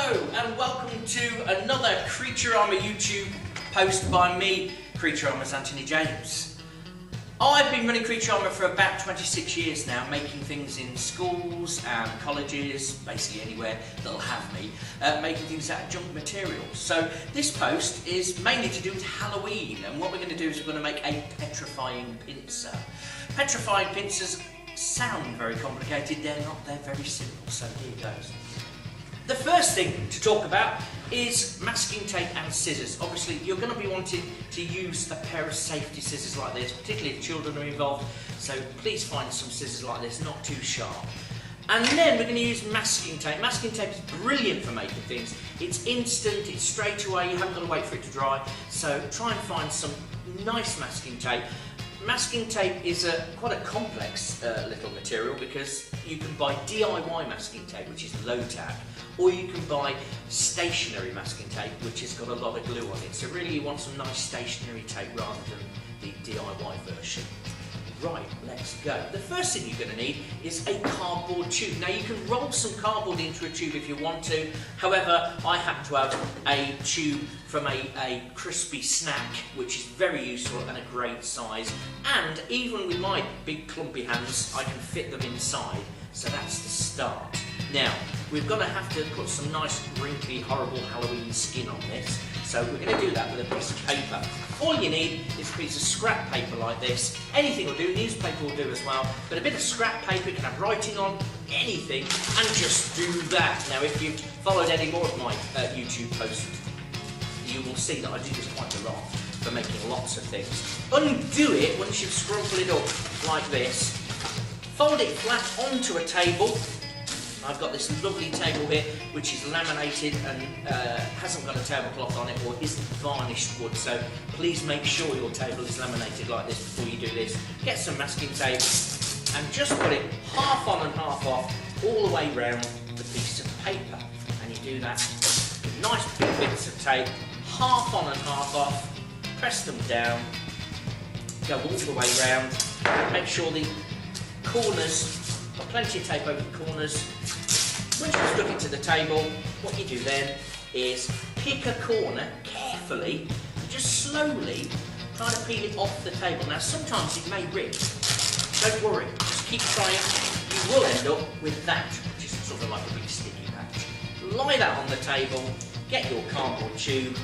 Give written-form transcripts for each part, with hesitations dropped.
Hello and welcome to another CREATURAMA YouTube post by me, CREATURAMA's Anthony James. I've been running CREATURAMA for about 26 years now, making things in schools and colleges, basically anywhere that'll have me, making things out of junk materials. So this post is mainly to do with Halloween, and what we're going to do is we're going to make a petrifying pincer. Petrifying pincers sound very complicated, they're not, they're very simple, so here goes. The first thing to talk about is masking tape and scissors. Obviously you're going to be wanting to use a pair of safety scissors like this, particularly if children are involved, so please find some scissors like this, not too sharp. And then we're going to use masking tape. Masking tape is brilliant for making things. It's instant, it's straight away, you haven't got to wait for it to dry, so try and find some nice masking tape. Masking tape is quite a complex little material because you can buy DIY masking tape, which is low tack, or you can buy stationary masking tape, which has got a lot of glue on it. So really you want some nice stationary tape rather than the DIY version. Right, let's go. The first thing you're going to need is a cardboard tube. Now you can roll some cardboard into a tube if you want to. However, I happen to have a tube from a crispy snack, which is very useful and a great size. And even with my big clumpy hands, I can fit them inside. So that's the start. Now, we're going to have to put some nice wrinkly, horrible Halloween skin on this. So we're going to do that with a piece of paper. All you need is a piece of scrap paper like this. Anything will do, newspaper will do as well. But a bit of scrap paper, you can have writing on, anything, and just do that. Now if you've followed any more of my YouTube posts, you will see that I do this quite a lot for making lots of things. Undo it once you've scrumpled it up like this. Fold it flat onto a table. I've got this lovely table here which is laminated and hasn't got a tablecloth on it or isn't varnished wood, so please make sure your table is laminated like this before you do this. Get some masking tape and just put it half on and half off all the way round the piece of paper, and you do that with nice big bits of tape, half on and half off, press them down, go all the way round, make sure the corners, got plenty of tape over the corners. Once you've stuck it to the table, what you do then is pick a corner carefully and just slowly try to peel it off the table. Now sometimes it may rip, don't worry, just keep trying. You will end up with that, which is sort of like a big sticky patch. Lie that on the table, get your cardboard tube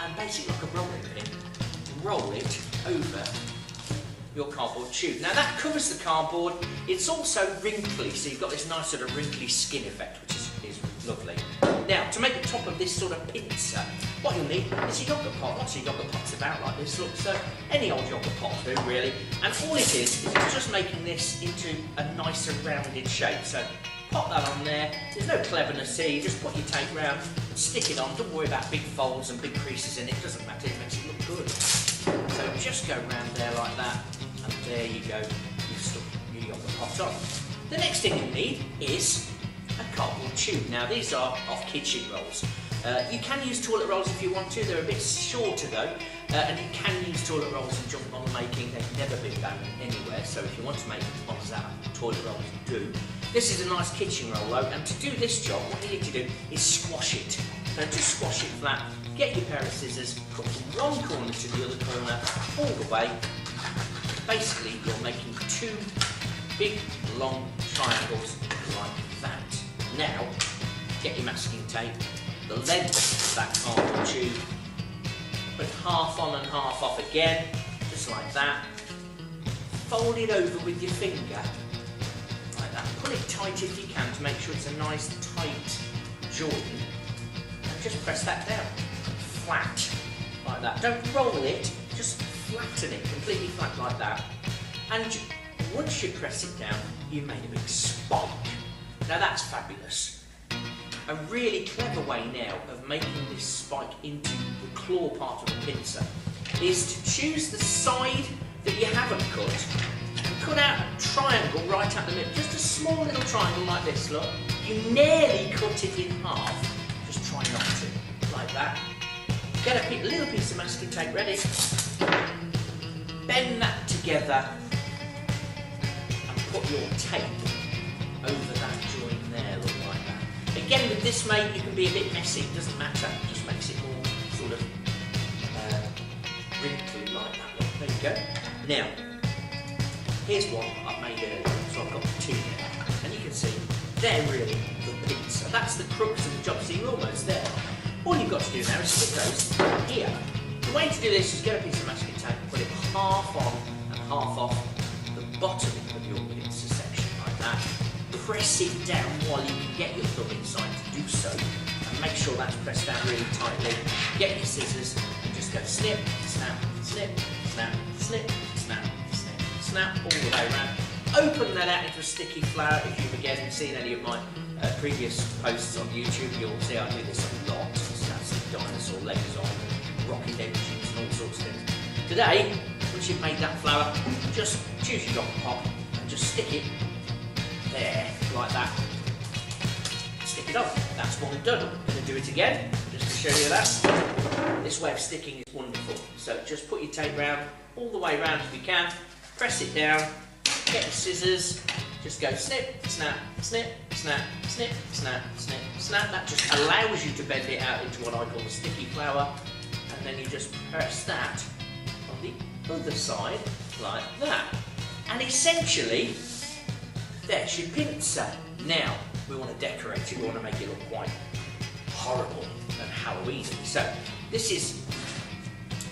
and basically like a rolling pin, roll it over your cardboard tube. Now that covers the cardboard, it's also wrinkly, so you've got this nice sort of wrinkly skin effect, which is lovely. Now, to make the top of this sort of pincer, what you'll need is a yogurt pot. Lots of yogurt pots about like this, look, so any old yogurt pot will do really. And all it is it's just making this into a nicer rounded shape. So pop that on there, there's no cleverness here, you just put your tape round, stick it on, don't worry about big folds and big creases in it, it doesn't matter, it makes it look good. So just go round there like that, and there you go, you've stuck your yogurt pot on. The next thing you need is a cardboard tube. Now these are off kitchen rolls. You can use toilet rolls if you want to, they're a bit shorter though, and you can use toilet rolls in junk model making, they've never been banned anywhere, so if you want to make ones out of toilet rolls, do. This is a nice kitchen roll though, and to do this job, what you need to do is squash it. So just squash it flat, get your pair of scissors, cut from one corner to the other corner, all the way. Basically, you're making two big, long triangles like that. Now, get your masking tape, the length of that cardboard tube, put half on and half off again, just like that. Fold it over with your finger, like that. Pull it tight if you can to make sure it's a nice tight join. And just press that down, flat, like that. Don't roll it, just flatten it completely flat like that. And once you press it down, you've made a big spike. Now that's fabulous. A really clever way now of making this spike into the claw part of the pincer is to choose the side that you haven't cut and cut out a triangle right out the middle. Just a small little triangle like this, look. You nearly cut it in half. Just try not to, like that. Get a little piece of masking tape ready. Bend that together and put your tape over that joint there, look like that. again, with this mate, you can be a bit messy. It doesn't matter. It just makes it more sort of wrinkly like that. Look, there you go. Now, here's one I've made earlier. So I've got two there. And you can see, they're really the pincer. That's the crux of the job. So you're almost there. All you've got to do now is stick those here. The way to do this is get a piece of masking tape, put it half on and half off the bottom of your pincer section like that. Press it down while you can get your thumb inside to do so, and make sure that's pressed down really tightly. Get your scissors and just go snip, snap, snip, snap, snip, snap, snip, snap, all the way around. Open that out into a sticky flour. If you've again seen any of my previous posts on YouTube, you'll see I do this a lot. So that's the dinosaur legs on, rocket engines and all sorts of things. Today, once you've made that flour, just choose your drop pot and just stick it there, like that. Stick it on. That's one done. I'm going to do it again, just to show you that. This way of sticking is wonderful. So just put your tape round, all the way round if you can, press it down, get your scissors, just go snip, snap, snip, snap, snip, snap, snip, snap. That just allows you to bend it out into what I call a sticky flour, and then you just press that on the other side, like that. And essentially, there's your pincer. Now, we want to decorate it, we want to make it look quite horrible and Halloweeny. So, this is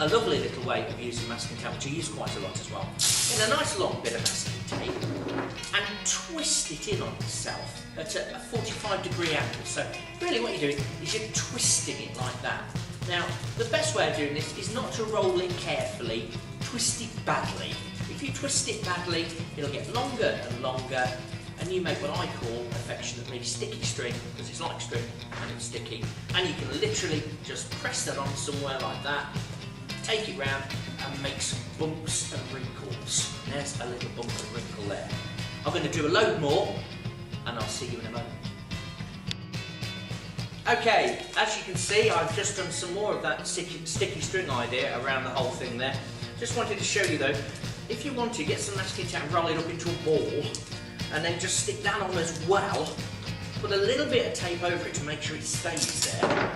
a lovely little way of using masking tape, which I use quite a lot as well. Get a nice long bit of masking tape and twist it in on itself at a 45-degree angle. So, really what you're doing is you're twisting it like that. Now, the best way of doing this is not to roll it carefully, twist it badly. If you twist it badly, it'll get longer and longer, and you make what I call affectionately sticky string, because it's like string and it's sticky. And you can literally just press that on somewhere like that, take it round and make some bumps and wrinkles. There's a little bump and wrinkle there. I'm going to do a load more, and I'll see you in a moment. Okay, as you can see, I've just done some more of that sticky string idea around the whole thing there. Just wanted to show you though, if you want to, get some masking tape and roll it up into a ball, and then just stick that on as well. Put a little bit of tape over it to make sure it stays there,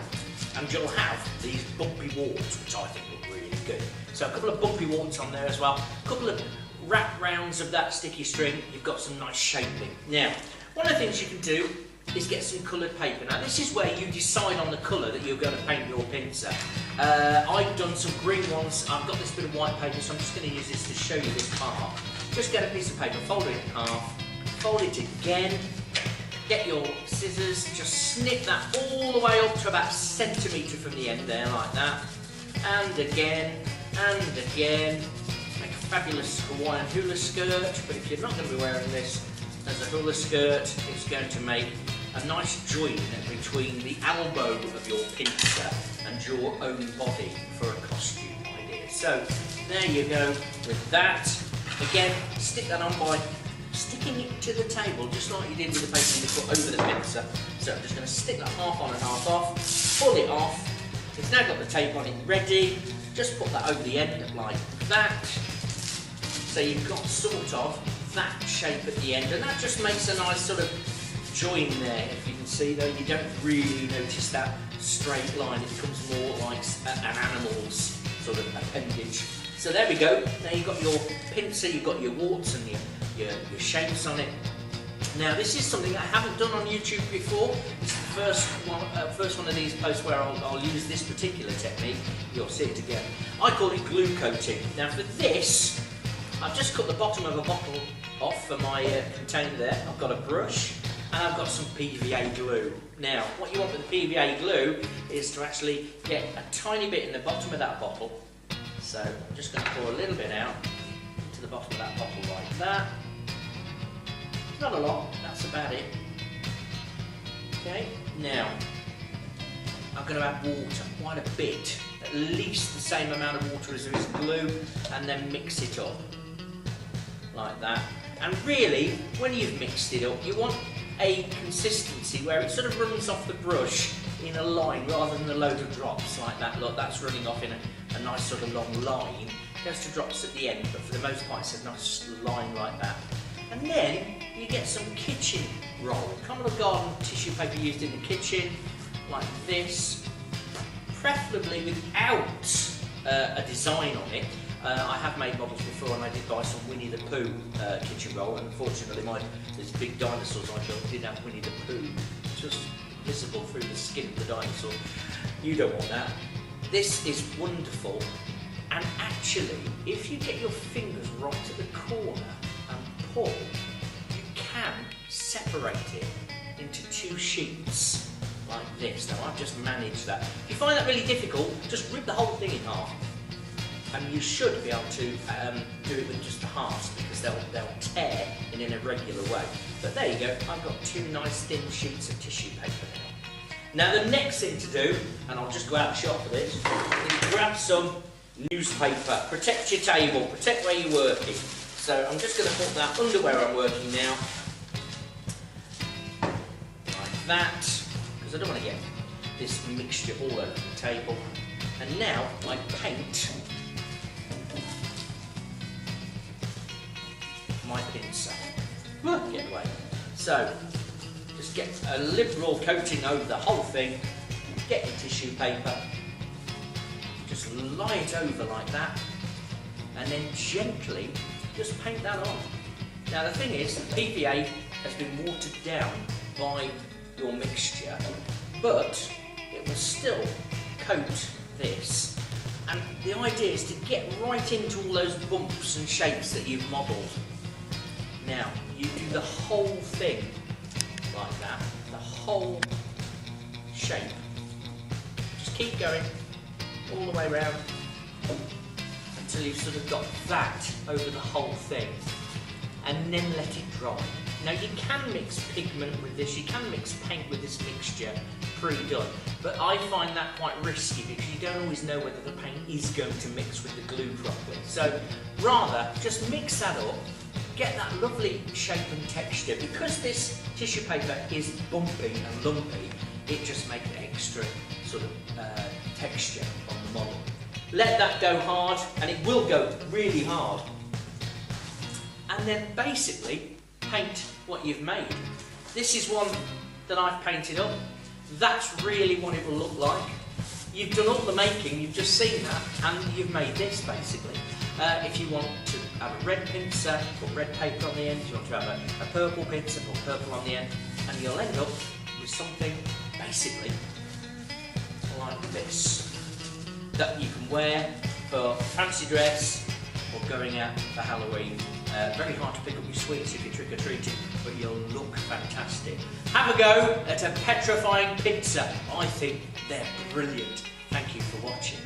and you'll have these bumpy warts, which I think look really good. So a couple of bumpy warts on there as well, a couple of wrap rounds of that sticky string, you've got some nice shaping. Now, one of the things you can do is get some coloured paper. Now this is where you decide on the colour that you're going to paint your pincer. I've done some green ones, I've got this bit of white paper, so I'm just going to use this to show you this part. Just get a piece of paper, fold it in half, fold it again, get your scissors, just snip that all the way up to about a centimetre from the end there, like that. And again, make a fabulous Hawaiian hula skirt, but if you're not going to be wearing this as a hula skirt, it's going to make a nice join between the elbow of your pincer and your own body for a costume idea. So there you go with that. Again, stick that on by sticking it to the table, just like you did with the paper you put over the pincer. So I'm just going to stick that half on and half off, pull it off. It's now got the tape on it ready. Just put that over the end like that. So you've got sort of that shape at the end, and that just makes a nice sort of join there. If you can see though, you don't really notice that straight line. It becomes more like an animal's sort of appendage. So there we go. Now you've got your pincer, you've got your warts and your shapes on it. Now this is something I haven't done on YouTube before. It's the first one of these posts where I'll use this particular technique. You'll see it again. I call it glue coating. Now for this, I've just cut the bottom of a bottle off for my container there. I've got a brush and I've got some PVA glue. Now what you want with the PVA glue is to actually get a tiny bit in the bottom of that bottle. So I'm just going to pour a little bit out to the bottom of that bottle like that. Not a lot, that's about it. Okay, now I'm going to add water, quite a bit, at least the same amount of water as there is glue, and then mix it up like that. And really, when you've mixed it up, you want a consistency where it sort of runs off the brush in a line rather than a load of drops like that. Look, that's running off in a nice sort of long line. It goes to drops at the end, but for the most part it's a nice line like that. And then you get some kitchen roll. Common garden tissue paper used in the kitchen, like this, preferably without a design on it. I have made models before, and I did buy some Winnie the Pooh kitchen roll, and unfortunately these big dinosaurs I built didn't have Winnie the Pooh just visible through the skin of the dinosaur. You don't want that. This is wonderful, and actually if you get your fingers right at the corner and pull, you can separate it into two sheets like this. Now I've just managed that. If you find that really difficult, just rip the whole thing in half, and you should be able to do it with just the halves, because they'll tear in an irregular way. But there you go, I've got two nice thin sheets of tissue paper now. Now the next thing to do, and I'll just go out and shop for this, is grab some newspaper. Protect your table, protect where you're working. So I'm just going to put that under where I'm working now, like that, because I don't want to get this mixture all over the table. And now I paint my pincer. Get away. So just get a liberal coating over the whole thing, get your tissue paper, just lie it over like that, and then gently just paint that on. Now the thing is, the PVA has been watered down by your mixture, but it will still coat this. And the idea is to get right into all those bumps and shapes that you've modelled. Now, you do the whole thing like that, the whole shape. Just keep going all the way around until you've sort of got that over the whole thing, and then let it dry. Now you can mix pigment with this, you can mix paint with this mixture pre-done, but I find that quite risky because you don't always know whether the paint is going to mix with the glue properly. So rather, just mix that up, get that lovely shape and texture. Because this tissue paper is bumpy and lumpy, it just makes extra sort of texture on the model. Let that go hard, and it will go really hard. And then basically paint what you've made. This is one that I've painted up. That's really what it will look like. You've done all the making, you've just seen that, and you've made this basically. If you want to have a red pincer, put red paper on the end. If you want to have a purple pincer, put purple on the end, and you'll end up with something basically like this that you can wear for fancy dress or going out for Halloween. Very hard to pick up your sweets if you're trick-or-treating, but you'll look fantastic. Have a go at a petrifying pincer. I think they're brilliant. Thank you for watching.